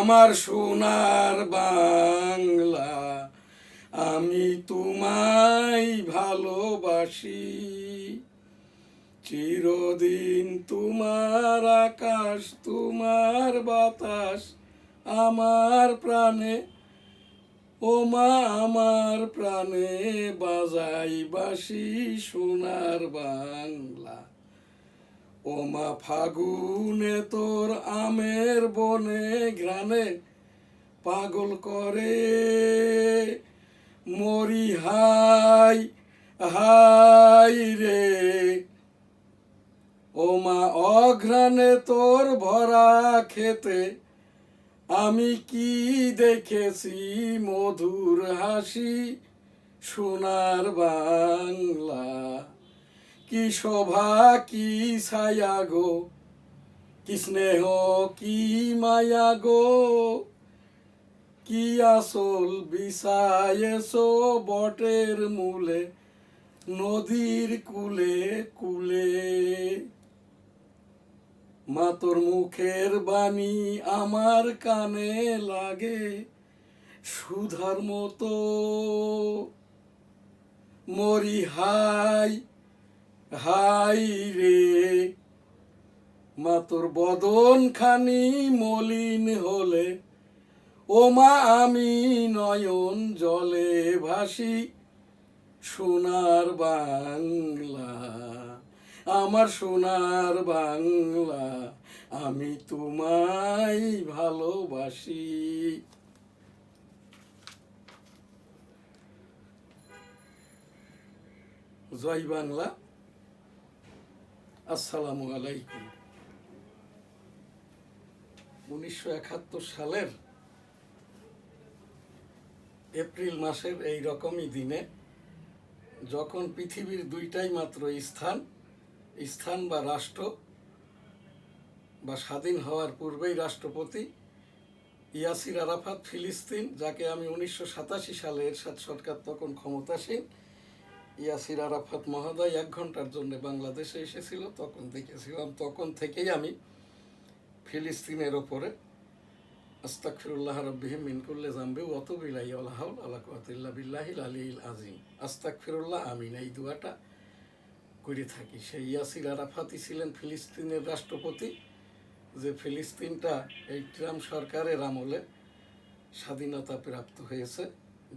আমার সোনার বাংলা, আমি তোমায় ভালোবাসি। চিরদিন তোমার আকাশ, তোমার বাতাস আমার প্রাণে, ও মা আমার প্রাণে বাজাই বাঁশি সোনার বাংলা। ও মা ফাগুনে তোর আমের বনে ঘ্রাণে পাগল করে মরি হাই হাই রে। ও মা অঘ্রাণে তোর ভরা খেতে আমি কি দেখেছি মধুর হাসি সোনার বাংলা। কি শোভা কি ছায়া গো, কি স্নেহ কি মায়া গো, কি আসল বিছায়েছো বটের মূলে নদীর কুলে কুলে। মা তোর মুখের বাণী আমার কানে লাগে সুধার মতো, মরি হাই হাই রে। মা তোর বদন খানি মলিন হলে, ও মা আমি নয়ন জলে ভাসি সোনার বাংলা। আমার সোনার বাংলা, আমি তোমায় ভালোবাসি। জয় বাংলা। আসসালামু আলাইকুম। 1971 সালের এপ্রিল মাসের এই রকমই দিনে, যখন পৃথিবীর দুইটাই মাত্র স্থান বা রাষ্ট্র বা স্বাধীন হওয়ার পূর্বেই রাষ্ট্রপতি ইয়াসির আরাফাত ফিলিস্তিন, যাকে আমি 1987 সালে এরশাদ সরকার তখন ক্ষমতাসীন, ইয়াসির আরাফাত মহোদয় 1 ঘন্টার জন্য বাংলাদেশে এসেছিল, তখন দেখেছিলাম। তখন থেকেই আমি ফিলিস্তিনের ওপরে আস্তাগফিরুল্লাহ রাব্বিহি মিন কুল্লি যামবি ওয়া আতুবু ইলাইহি ওয়া লা হাওলা ওয়া লা কুওয়াতা ইল্লা বিল্লাহিল আলিয়্যিল আযীম। আস্তাগফিরুল্লাহ, আমিন, এই দোয়াটা করে থাকি। সেই ইয়াসির আরাফাতই ছিলেন ফিলিস্তিনের রাষ্ট্রপতি, যে ফিলিস্তিনটা এই ট্রাম্প সরকারের আমলে স্বাধীনতা প্রাপ্ত হয়েছে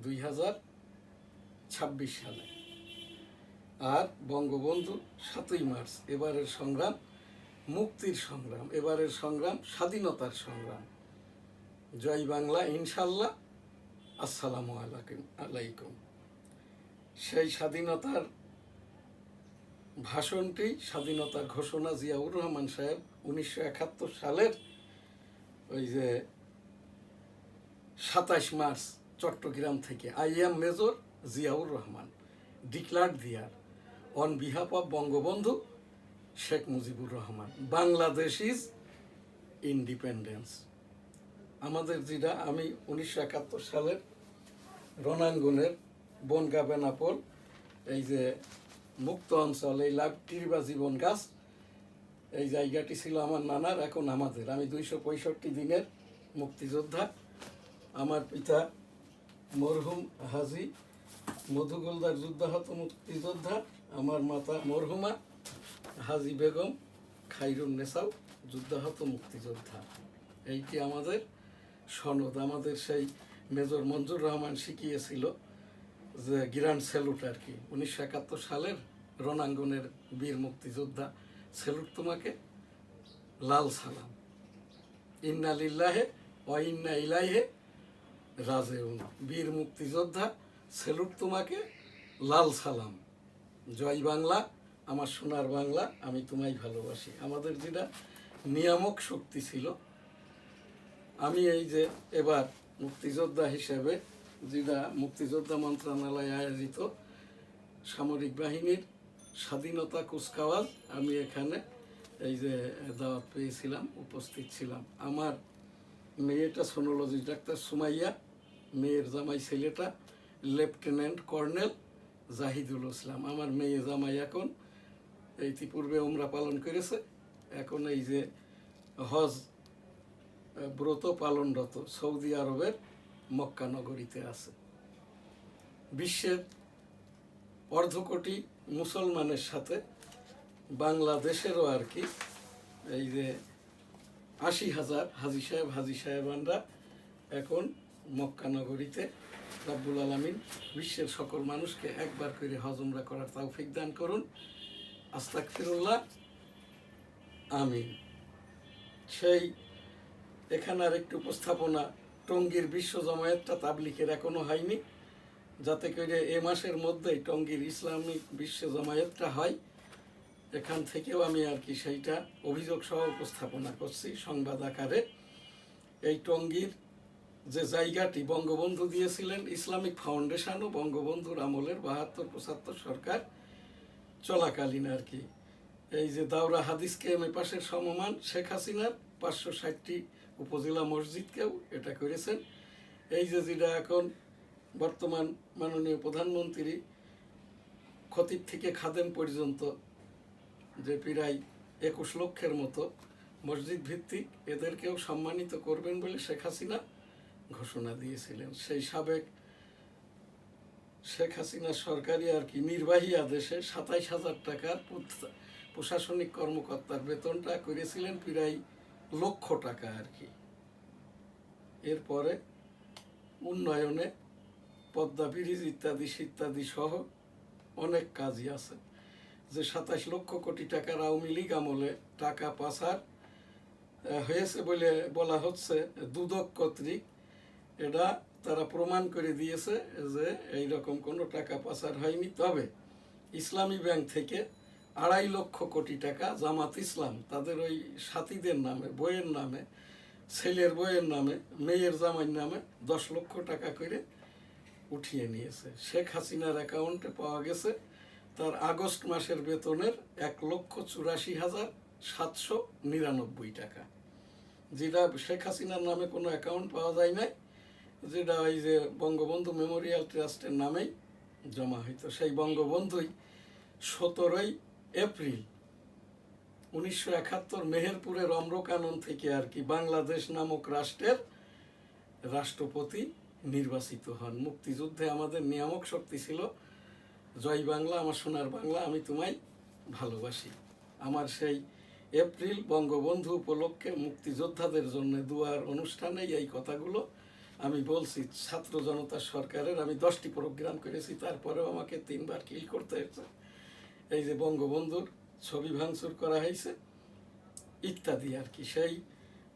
2026 সালে। আর বঙ্গবন্ধু 7ই মার্চ, এবারের সংগ্রাম মুক্তির সংগ্রাম, এবারের সংগ্রাম স্বাধীনতার সংগ্রাম। জয় বাংলা ইনশাল্লাহ। আসসালামু আলাইকুম। সেই স্বাধীনতার ভাষণটি, স্বাধীনতার ঘোষণা জিয়াউর রহমান সাহেব 1971 সালের ওই যে 27 মার্চ চট্টগ্রাম থেকে, I am Major Ziaur Rahman declared there on behalf of Bangabandhu Sheikh Mujibur Rahman, Bangladesh is independence. আমাদের যেটা, আমি 1971 সালের রণাঙ্গনের বনগা বেনাপোল, এই যে মুক্ত অঞ্চল, এই লাভটির বা জীবন গাছ, এই জায়গাটি ছিল আমার নানার, এখন আমাদের। আমি 265 দিনের মুক্তিযোদ্ধা। আমার পিতা মরহুম হাজী মধুগোলদার যুদ্ধাহত মুক্তিযোদ্ধা, আমার মাতা মরহুমা হাজী বেগম খাইরুন্নেসাও যুদ্ধাহত মুক্তিযোদ্ধা। এইটি আমাদের সনদ। আমাদের সেই মেজর মঞ্জুর রহমান শিখিয়েছিল যে গ্র্যান্ড স্যালুট আর কি, 1971 সালের রণাঙ্গনের বীর মুক্তিযোদ্ধা, স্যালুট তোমাকে, লাল সালাম, ইন্না লিল্লাহে ওয়া ইন্না ইলাইহি রাজিউন। বীর মুক্তিযোদ্ধা, স্যালুট তোমাকে, লাল সালাম। জয় বাংলা, আমার সোনার বাংলা, আমি তোমায় ভালোবাসি। আমাদের যেটা নিয়ামক শক্তি ছিল, আমি এই যে এবার মুক্তিযোদ্ধা হিসেবে, যেটা মুক্তিযোদ্ধা মন্ত্রণালয় আয়োজিত সামরিক বাহিনীর স্বাধীনতা কুচকাওয়াজ, আমি এখানে এই যে দাওয়াত পেয়েছিলাম, উপস্থিত ছিলাম। আমার মেয়েটা সোনোলজি ডাক্তার সুমাইয়া, মেয়ের জামাই ছেলেটা লেফটেন্যান্ট কর্নেল জাহিদুল ইসলাম। আমার মেয়ে জামাই এখন ইতিপূর্বে উমরা পালন করেছে, এখন এই যে হজ ব্রত পালনরত সৌদি আরবের মক্কা নগরীতে আছে। বিশ্বের অর্ধকোটি মুসলমানের সাথে বাংলাদেশেরও আর কি এই যে ৮০,০০০ হাজী সাহেব হাজী সাহেবানরা এখন মক্কা নগরীতে। রব্বুল আলামিন বিশ্বের সকল মানুষকে একবার করে হজ উমরা করার তৌফিক দান করুন। আস্তাগফিরুল্লাহ, আমিন। সেই এখানে আর একটু উপস্থাপনা, টঙ্গীর বিশ্ব জমায়েতটা তাবলিগের এখনো হয়নি, যাতে করে এ মাসের মধ্যেই টঙ্গীর ইসলামিক বিশ্ব জমায়েতটা হয়। এখান থেকেও আমি আর কি সেইটা অভিযোগ সহ উপস্থাপনা করছি সংবাদ আকারে। এই টঙ্গীর যে জায়গাটি বঙ্গবন্ধু দিয়েছিলেন, ইসলামিক ফাউন্ডেশনও বঙ্গবন্ধুর আমলের ৭২-৭৫ সরকার চলাকালীন আর কি, এই যে দাওরা হাদিসকে এম এ পাশের সমমান শেখ হাসিনার ৫৬০টি উপজেলা মসজিদকেও এটা করেছেন। এই যে যেটা এখন বর্তমান মাননীয় প্রধানমন্ত্রী খতিব থেকে খাদেম পর্যন্ত যে প্রায় ২১ লক্ষের মতো মসজিদ ভিত্তিক, এদেরকেও সম্মানিত করবেন বলে শেখ হাসিনা ঘোষণা দিয়েছিলেন। সেই সাবেক শেখ হাসিনা সরকারি আর কি নির্বাহী আদেশে ২৭,০০০ টাকার প্রশাসনিক কর্মকর্তার বেতনটা করেছিলেন প্রায় ১,০০,০০০ টাকা আর কি। এরপরে উন্নয়নে পদ্মা ব্রিজ ইত্যাদি সহ অনেক কাজই আছে। যে ২৭ লক্ষ কোটি টাকার আওয়ামী লীগ আমলে টাকা পাচার হয়েছে বলে বলা হচ্ছে দুদক কর্তৃক, এটা তারা প্রমাণ করে দিয়েছে যে এইরকম কোনো টাকা পাচার হয়নি। তবে ইসলামী ব্যাংক থেকে ২.৫ লক্ষ কোটি টাকা জামাত ইসলাম তাদের ওই সাথীদের নামে, বইয়ের নামে, ছেলের বইয়ের নামে, মেয়ের জামাইয়ের নামে ১০ লক্ষ টাকা করে উঠিয়ে নিয়েছে। শেখ হাসিনার অ্যাকাউন্টে পাওয়া গেছে তার আগস্ট মাসের বেতনের ১,৮৪,৭৯৯ টাকা, যেটা শেখ হাসিনার নামে কোনো অ্যাকাউন্ট পাওয়া যায় নাই, যেটা ওই যে বঙ্গবন্ধু মেমোরিয়াল ট্রাস্টের নামেই জমা হইতো। সেই বঙ্গবন্ধুই ১৭ই এপ্রিল ১৯৭১ মেহেরপুরের অম্রকানন থেকে আর কি বাংলাদেশ নামক রাষ্ট্রের রাষ্ট্রপতি নির্বাচিত হন। মুক্তিযুদ্ধে আমাদের নিয়ামক শক্তি ছিল জয় বাংলা আমার সোনার বাংলা, আমি তোমায় ভালোবাসি। আমার সেই এপ্রিল বঙ্গবন্ধু উপলক্ষে মুক্তিযোদ্ধাদের জন্য দুয়ার অনুষ্ঠানে এই কথাগুলো আমি বলছি। ছাত্র জনতা সরকারের আমি 10টি প্রোগ্রাম করেছি, তারপরেও আমাকে 3বার কিল করতে হয়েছে। এই যে বঙ্গবন্ধুর ছবি ভাঙচুর করা হয়েছে ইত্যাদি আর কি। সেই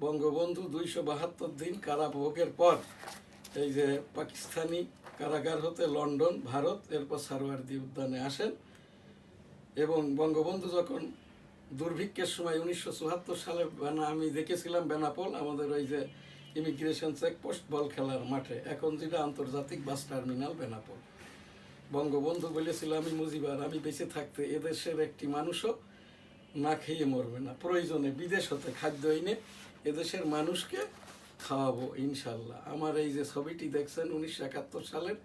বঙ্গবন্ধু ২৭২ দিন কারাভোগের পর এই যে পাকিস্তানি কারাগার হতে লন্ডন, ভারত, এরপর সারোয়ার্দী উদ্যানে আসেন। এবং বঙ্গবন্ধু যখন দুর্ভিক্ষের সময় ১৯৭৪ সালে আমি দেখেছিলাম বেনাপোল, আমাদের ওই যে ইমিগ্রেশন চেকপোস্ট বল খেলার মাঠে, এখন যেটা আন্তর্জাতিক বাস টার্মিনাল বেনাপোল। বঙ্গবন্ধু বলেছিল, আমি মুজিবার, আমি বেঁচে থাকতে এদেশের একটি মানুষও না খেয়ে মরবে না, প্রয়োজনে বিদেশ হতে খাদ্য এনে এদেশের মানুষকে খাওয়াবো ইনশাল্লাহ। আমার এই যে ছবিটি দেখছেন ১৯৭১ সালের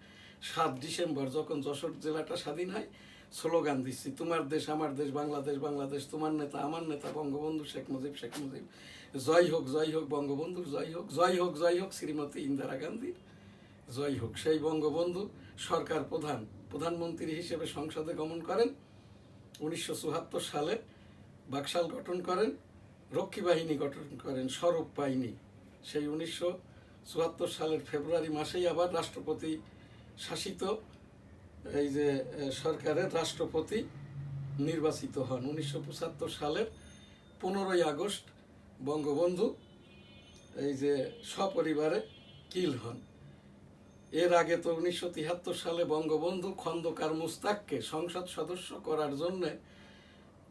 ৭ ডিসেম্বর যখন যশোর জেলাটা স্বাধীন হয়, স্লোগান দিচ্ছি, তোমার দেশ আমার দেশ, বাংলাদেশ বাংলাদেশ, তোমার নেতা আমার নেতা বঙ্গবন্ধু শেখ মুজিব শেখ মুজিব, জয় হোক বঙ্গবন্ধুর জয় হোক, জয় হোক শ্রীমতী ইন্দিরা গান্ধীর জয় হোক। সেই বঙ্গবন্ধু সরকার প্রধানমন্ত্রী হিসেবে সংসদে গমন করেন। ১৯৭৪ সালে বাকশাল গঠন করেন, রক্ষী বাহিনী গঠন করেন, সরব বাহিনী। সেই ১৯৭৪ সালের ফেব্রুয়ারি মাসেই আবার রাষ্ট্রপতি শাসিত এই যে সরকারের রাষ্ট্রপতি নির্বাচিত হন। ১৯৭৫ সালের ১৫ই আগস্ট বঙ্গবন্ধু এই যে সপরিবারে কিল হন। এর আগে তো ১৯৭৩ সালে বঙ্গবন্ধু খন্দকার মুস্তাককে সংসদ সদস্য করার জন্যে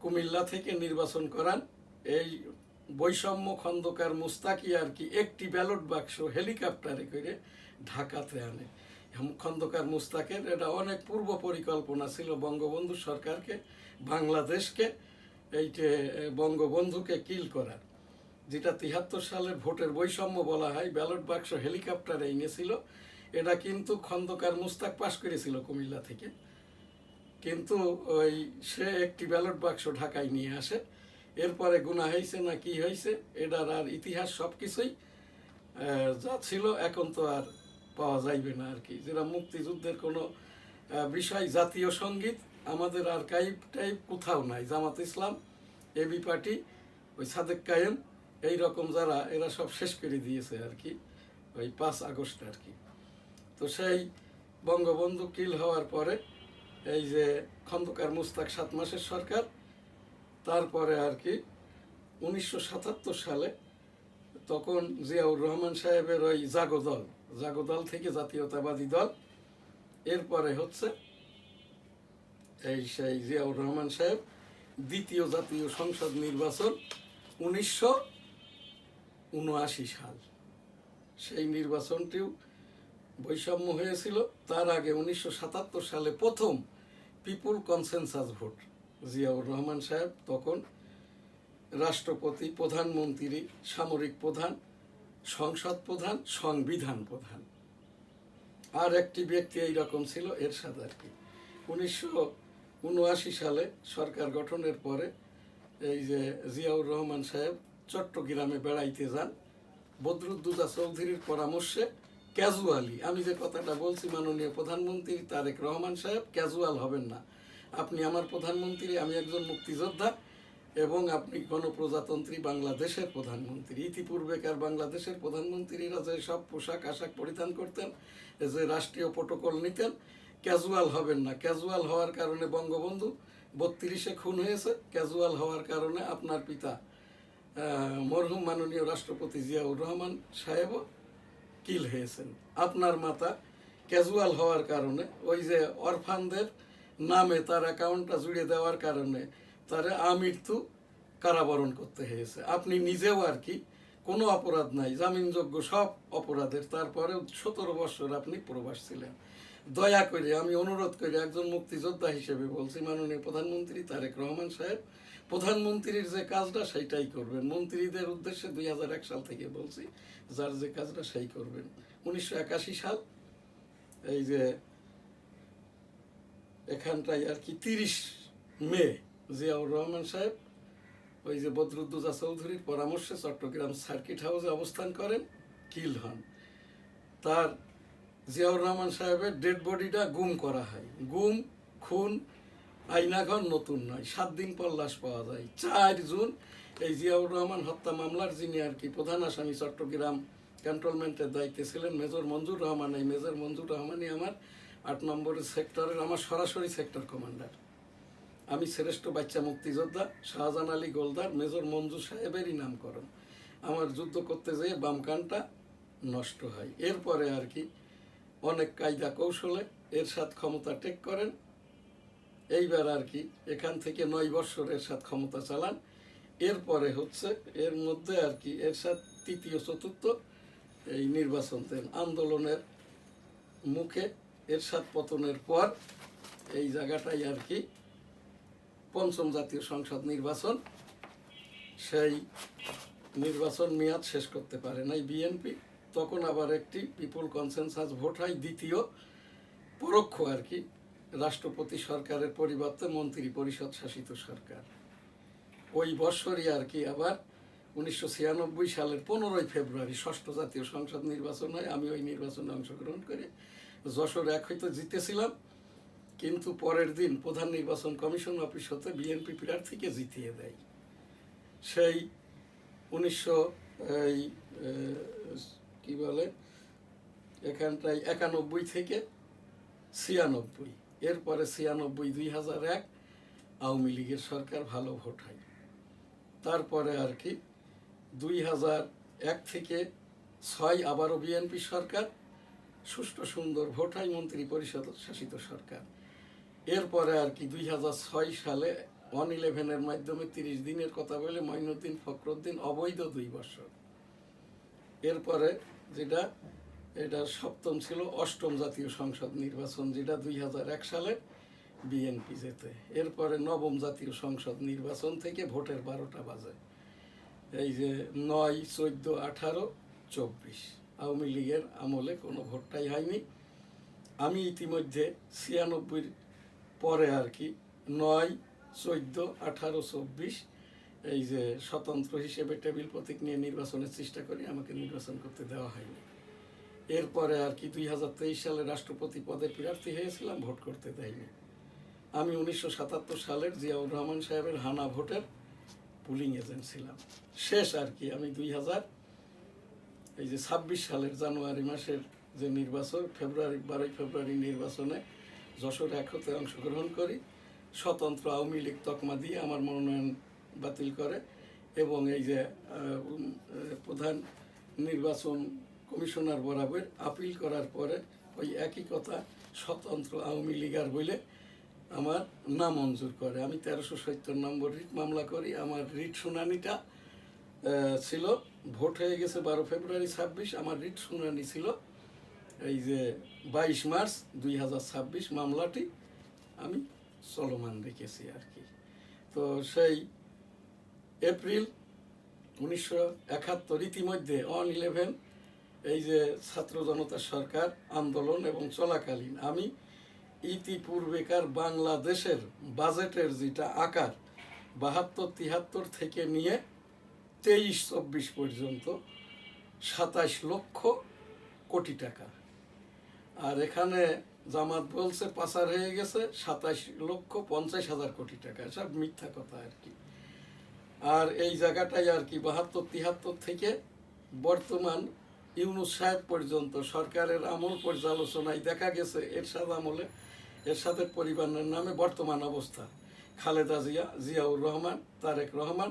কুমিল্লা থেকে নির্বাচন করান। এই বৈষম্য খন্দকার মুস্তাকি আর কি একটি ব্যালট বাক্স হেলিকপ্টারে করে ঢাকাতে আনে। খন্দকার মুস্তাকের এটা অনেক পূর্ব পরিকল্পনা ছিল বঙ্গবন্ধু সরকারকে, বাংলাদেশকে, এইটে বঙ্গবন্ধুকে কিল করার, যেটা ৭৩ সালের ভোটের বৈষম্য বলা হয়। ব্যালট বাক্স হেলিকপ্টারে এনেছিল, এটা কিন্তু খন্দকার মুস্তাক পাশ করেছিল কুমিল্লা থেকে, কিন্তু ওই সে একটি ব্যালট বাক্স ঢাকায় নিয়ে আসে। এরপরে গুনাহ হয়েছে না কি হয়েছে এটার আর ইতিহাস সব কিছুই যা ছিল এখন তো আর পাওয়া যাইবে না আর কি। যেটা মুক্তিযুদ্ধের কোনো বিষয়, জাতীয় সঙ্গীত আমাদের আর্কাইভ টাইপ কোথাও নাই। জামাত ইসলাম, এবি পার্টি, ওই সাদেক কায়েম, এই রকম যারা, এরা সব শেষ করে দিয়েছে আর কি ওই 5 আগস্ট আর কি। তো সেই বঙ্গবন্ধু কিল হওয়ার পরে এই যে খন্দকার মুস্তাক 7 মাসের সরকার, তারপরে আর কি 1977 সালে তখন জিয়াউর রহমান সাহেবের ওই জাগদল থেকে জাতীয়তাবাদী দল, এরপরে হচ্ছে এই সেই জিয়াউর রহমান সাহেব দ্বিতীয় জাতীয় সংসদ নির্বাচন 1979 সাল, সেই নির্বাচনটিও বৈষম্য হয়েছিল। তার আগে 1977 সালে প্রথম পিপুল কনসেনসাস ভোট, জিয়াউর রহমান সাহেব তখন রাষ্ট্রপতি, প্রধানমন্ত্রী, সামরিক প্রধান, সংসদ প্রধান, সংবিধান প্রধান, আর একটি ব্যক্তি এইরকম ছিল এরশাদ আর কি। 1979 সালে সরকার গঠনের পরে এই যে জিয়াউর রহমান সাহেব চট্টগ্রামে বেড়াইতে যান বদরুদ্দোজা চৌধুরীর পরামর্শে। ক্যাজুয়ালি, আমি যে কথাটা বলছি, মাননীয় প্রধানমন্ত্রী তারেক রহমান সাহেব ক্যাজুয়াল হবেন না, আপনি আমার প্রধানমন্ত্রী, আমি একজন মুক্তিযোদ্ধা, এবং আপনি গণপ্রজাতন্ত্রী বাংলাদেশের প্রধানমন্ত্রী। ইতিপূর্বেকার বাংলাদেশের প্রধানমন্ত্রীরা যে সব পোশাক আশাক পরিধান করতেন, যে রাষ্ট্রীয় প্রোটোকল নিতেন, ক্যাজুয়াল হবেন না। ক্যাজুয়াল হওয়ার কারণে বঙ্গবন্ধু 32-এ খুন হয়েছে, ক্যাজুয়াল হওয়ার কারণে আপনার পিতা মরহুম মাননীয় রাষ্ট্রপতি জিয়াউর রহমান সাহেবও কিল হয়েছেন। আপনার মাতা ক্যাজুয়াল হওয়ার কারণে ওই যে অরফানদের নামে তার অ্যাকাউন্টটা জুড়ে দেওয়ার কারণে তারা আমৃত্যু কারাবরণ করতে হয়েছে। আপনি নিজেও আর কি কোনো অপরাধ নাই, জামিনযোগ্য সব অপরাধের, তারপরেও 17 বছর আপনি প্রবাস ছিলেন। দয়া করে আমি অনুরোধ করি, একজন মুক্তিযোদ্ধা হিসেবে বলছি, মাননীয় প্রধানমন্ত্রী তারেক রহমান সাহেব প্রধানমন্ত্রীর যে কাজটা সেইটাই করবেন। মন্ত্রীদের উদ্দেশ্যে 2001 সাল থেকে বলছি, যার যে কাজটা সেই করবেন। 1981 সাল এই যে এখানটায় আর কি 30 মে জিয়াউর রহমান সাহেব ওই যে বদরুদ্দোজা চৌধুরীর পরামর্শে চট্টগ্রাম সার্কিট হাউসে অবস্থান করেন, কিল হন। তার জিয়াউর রহমান সাহেবের ডেড বডিটা গুম করা হয়। গুম, খুন, আইনাঘর নতুন নয়, 7 দিন পর লাশ পাওয়া যায়। 4 জুন এই জিয়াউর রহমান হত্যা মামলার যিনি আর কি প্রধান আসামি, চট্টগ্রাম ক্যান্টনমেন্টের দায়িত্বে ছিলেন মেজর মঞ্জুর রহমান। এই মেজর মঞ্জুর রহমানই আমার 8 নম্বরের সেক্টরের আমার সরাসরি সেক্টর কমান্ডার। আমি শ্রেষ্ঠ বাচ্চা মুক্তিযোদ্ধা শাহজাহান আলী গোলদার, মেজর মঞ্জুর সাহেবেরই নামকরণ। আমার যুদ্ধ করতে যেয়ে বাম কানটা নষ্ট হয়। এরপরে আর কি অনেক কায়দা কৌশলে এরশাদ ক্ষমতা টেক করেন। এইবার আর কি এখান থেকে 9 বছর এরশাদ ক্ষমতা চালান। এরপরে হচ্ছে এর মধ্যে আর কি এরশাদ তৃতীয় চতুর্থ এই নির্বাচন দেন। আন্দোলনের মুখে এরশাদ পতনের পর এই জায়গাটাই আর কি 5ম জাতীয় সংসদ নির্বাচন, সেই নির্বাচন মেয়াদ শেষ করতে পারে নাই বিএনপি। তখন আবার একটি পিপুল কনসেনসাস ভোট হয়, দ্বিতীয় পরোক্ষ আর কি রাষ্ট্রপতি সরকারের পরিবর্তে মন্ত্রী পরিষদ শাসিত সরকার। ওই বৎসরই আর কি আবার 1996 সালের 15 ফেব্রুয়ারি 6ষ্ঠ জাতীয় সংসদ নির্বাচন হয়। আমি ওই নির্বাচনে অংশগ্রহণ করে যশোর 1 হইতে জিতেছিলাম, কিন্তু পরের দিন প্রধান নির্বাচন কমিশন অফিস হতে বিএনপি প্রার্থীকে জিতিয়ে দেয়। সেই 1900 কি বলে এখানটায় 91 থেকে 96, এরপরে 96, 2001 আওয়ামী লীগের সরকার, ভালো ভোট হয়। তারপরে আর কি 2001 থেকে 6 আবারও বিএনপি সরকার, সুষ্ঠু সুন্দর ভোট হয়, মন্ত্রী পরিষদ শাসিত সরকার। এরপরে আর কি 2006 সালে 111-এর মাধ্যমে 30 দিনের কথা বলে মঈনুদ্দিন ফখরুদ্দিন অবৈধ 2 বছর। এরপরে যেটা এটা 7ম ছিল 8ম জাতীয় সংসদ নির্বাচন, যেটা 2001 সালে বিএনপি জেতে। এরপরে 9ম জাতীয় সংসদ নির্বাচন থেকে ভোটের 12টা বাজে। এই যে 9, 14, 18, 24 আওয়ামী লীগের আমলে কোনো ভোটটাই হয়নি। আমি ইতিমধ্যে 96 পরে আর কি 9, 14, 18, 24 এই যে স্বতন্ত্র হিসেবে টেবিল প্রতীক নিয়ে নির্বাচনের চেষ্টা করি, আমাকে নির্বাচন করতে দেওয়া হয়নি। এরপরে আর কি 2023 সালে রাষ্ট্রপতি পদে প্রার্থী হয়েছিলাম, ভোট করতে দেয়নি। আমি 1977 সালের জিয়াউর রহমান সাহেবের হানা ভোটের পুলিং এজেন্ট ছিলাম। শেষ আর কি আমি 2026 সালের জানুয়ারি মাসের যে নির্বাচন, 12 ফেব্রুয়ারি নির্বাচনে যশোর 1 হতে অংশগ্রহণ করি। স্বতন্ত্র আওয়ামী লীগ তকমা দিয়ে আমার মনোনয়ন বাতিল করে এবং এই যে প্রধান নির্বাচন কমিশনার বরাবর আপিল করার পরে ওই একই কথা স্বতন্ত্র আওয়ামী লীগার বলে আমার নামঞ্জুর করে। আমি 1370 নম্বর রিট মামলা করি। আমার রিট শুনানিটা ছিল, ভোট হয়ে গেছে 12 ফেব্রুয়ারি 26, আমার রিট শুনানি ছিল এই যে 22 মার্চ 2026। মামলাটি আমি চলমান রেখেছি আর কি। তো সেই এপ্রিল 1971 ইতিমধ্যে 11 এই যে ছাত্র জনতা সরকার আন্দোলন এবং চলাকালীন আমি ইতিপূর্বেকার বাংলাদেশের বাজেটের যেটা আকার 72-73 থেকে নিয়ে 23-24 পর্যন্ত 27 লক্ষ কোটি টাকা, আর এখানে জামাত বলছে পাচার হয়ে গেছে 27,50,000 কোটি টাকা। সব মিথ্যা কথা আর কি। আর এই জায়গাটাই আর কি 72-73 থেকে বর্তমান ইউনূস সাহেব পর্যন্ত সরকারের আমল পর্যালোচনায় দেখা গেছে এরশাদ আমলে এরশাদের পরিবারের নামে বর্তমান অবস্থা খালেদা জিয়া, জিয়াউর রহমান, তারেক রহমান,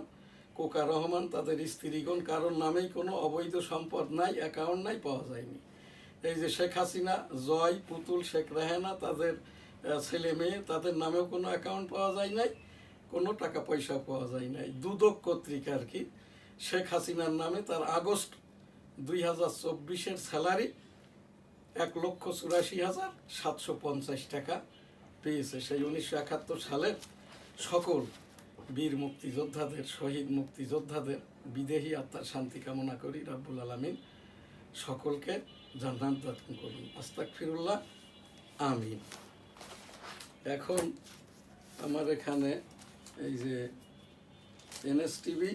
কোকা রহমান, তাদের স্ত্রীগণ কারোর নামেই কোনো অবৈধ সম্পদ নাই, অ্যাকাউন্ট নাই, পাওয়া যায়নি। এই যে শেখ হাসিনা, জয়, পুতুল, শেখ রেহানা, তাদের ছেলে মেয়ে, তাদের নামেও কোনো অ্যাকাউন্ট পাওয়া যায় নাই, কোনো টাকা পয়সা পাওয়া যায় নাই। দুদক কর্তৃক আর কি শেখ হাসিনার নামে তার আগস্ট 2024-এর স্যালারি 1,84,750 টাকা পেয়েছে। সেই 1971 সালের সকল বীর মুক্তিযোদ্ধাদের, শহীদ মুক্তিযোদ্ধাদের বিদেহী আত্মার শান্তি কামনা করি। রাব্বুল আলামিন সকলকে জান্নাত দান করুন। আস্তাগফিরুল্লাহ, আমিন। এখন আমার এখানে এই যে এনএসটিভি,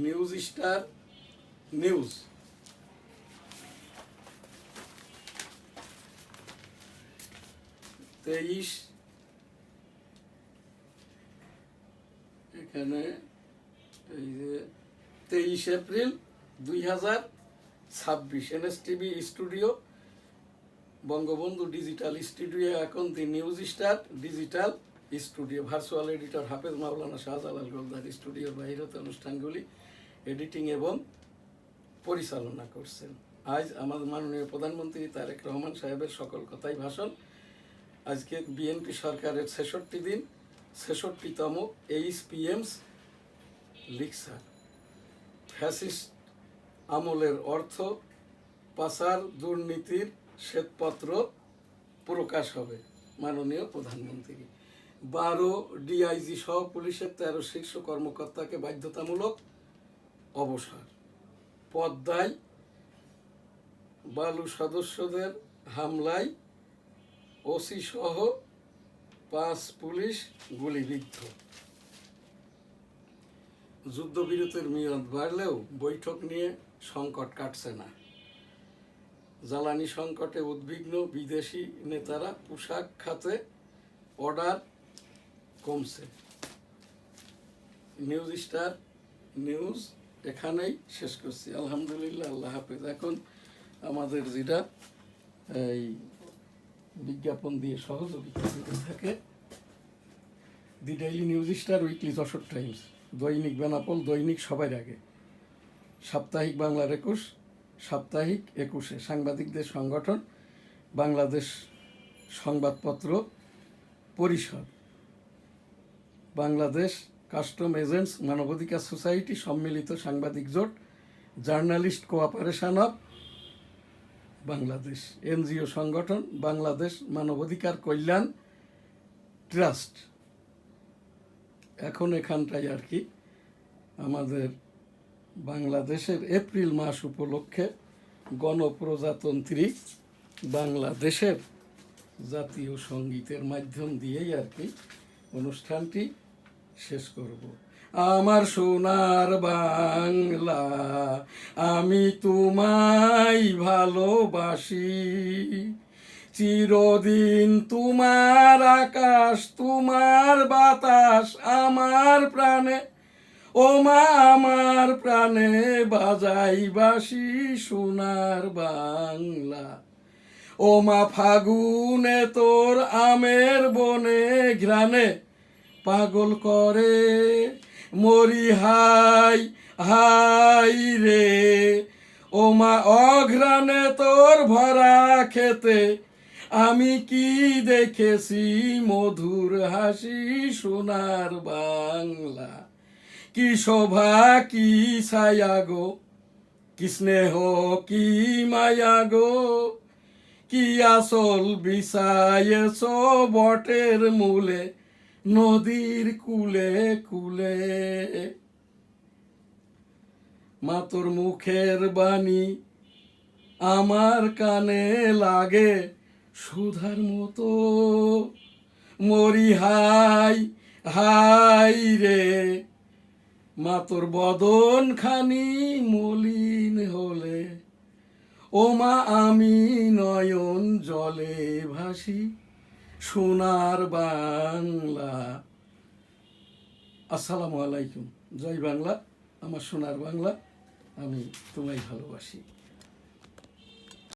নিউজ স্টার নিউজ, এখানে এই যে 23 April 2026 NSTV studio, Bangabandhu digital studio, এখন the News Star digital studio, virtual editor Hafez Maulana Shahjalal Goldar স্টুডিওর বাইরেতে অনুষ্ঠানগুলি এডিটিং এবং পরিচালনা করছেন। আজ আমাদের মাননীয় প্রধানমন্ত্রী তারেক রহমান সাহেবের সকল কথাই ভাষণ। আজকে বিএনপি সরকারের 66 দিন, 66তম এইচপিএমস লিখছে ফ্যাসিস্ট আমলের অর্থ পাচার দুর্নীতির শ্বেতপত্র প্রকাশ হবে। মাননীয় প্রধানমন্ত্রী 12 ডিআইজি সহ পুলিশের 13 শীর্ষ কর্মকর্তাকে বাধ্যতামূলক অবসর। পদ্মায় বালু সদস্যদের হামলায় ওসি সহ 5 পুলিশ গুলিবিদ্ধ। যুদ্ধবিরতির মেয়াদ বাড়লেও বৈঠক নিয়ে সংকট কাটছে না। জ্বালানি সংকটে উদ্বিগ্ন বিদেশি নেতারা, পোশাক খাতে অর্ডার কমছে। নিউজ স্টার নিউজ এখানেই শেষ করছি। আলহামদুলিল্লাহ, আল্লাহ হাফেজ। এখন আমাদের যেটা এই বিজ্ঞাপন দিয়ে সহযোগিতা দিতে থাকে the Daily News Star, Weekly Jashore Times, দৈনিক বেনাপোল, দৈনিক সবার আগে, সাপ্তাহিক বাংলার 21, সাপ্তাহিক 21-এ, সাংবাদিকদের সংগঠন, বাংলাদেশ সংবাদপত্র পরিষদ, বাংলাদেশ কাস্টম এজেন্টস মানবাধিকার সোসাইটি, সম্মিলিত সাংবাদিক জোট, journalist cooperation of Bangladesh, NGO সংগঠন, বাংলাদেশ মানবাধিকার কল্যাণ ট্রাস্ট। এখন এখানটায় আর কি আমাদের বাংলাদেশের এপ্রিল মাস উপলক্ষে গণপ্রজাতন্ত্রী বাংলাদেশের জাতীয় সঙ্গীতের মাধ্যম দিয়েই আর কি অনুষ্ঠানটি শেষ করব। আমার সোনার বাংলা, আমি তোমায় ভালোবাসি। চিরদিন তোমার আকাশ, তোমার বাতাস আমার প্রাণে, ও মা আমার প্রাণে বাজাই বাঁশি সোনার বাংলা। ও মা ফাগুনে তোর আমের বনে ঘ্রাণে পাগল করে মরি হাই হাই রে। ও মা অঘ্রাণে তোর ভরা খেতে আমি কি দেখেছি মধুর হাসি সোনার বাংলা। কি শোভা কি ছায়া গো, কি স্নেহ কি মায়া গো, কি আসল বিছায়েছ বটের মূলে নদীর কুলে কুলে। মা তোর মুখের বাণী আমার কানে লাগে সুধার মতো, মরি হাই হাই রে। মা তোর বদন খানি মলিন হলে, ও মা আমি নয়ন জলে ভাসি সোনার বাংলা। আসসালামু আলাইকুম। জয় বাংলা, আমার সোনার বাংলা, আমি তোমায় ভালোবাসি।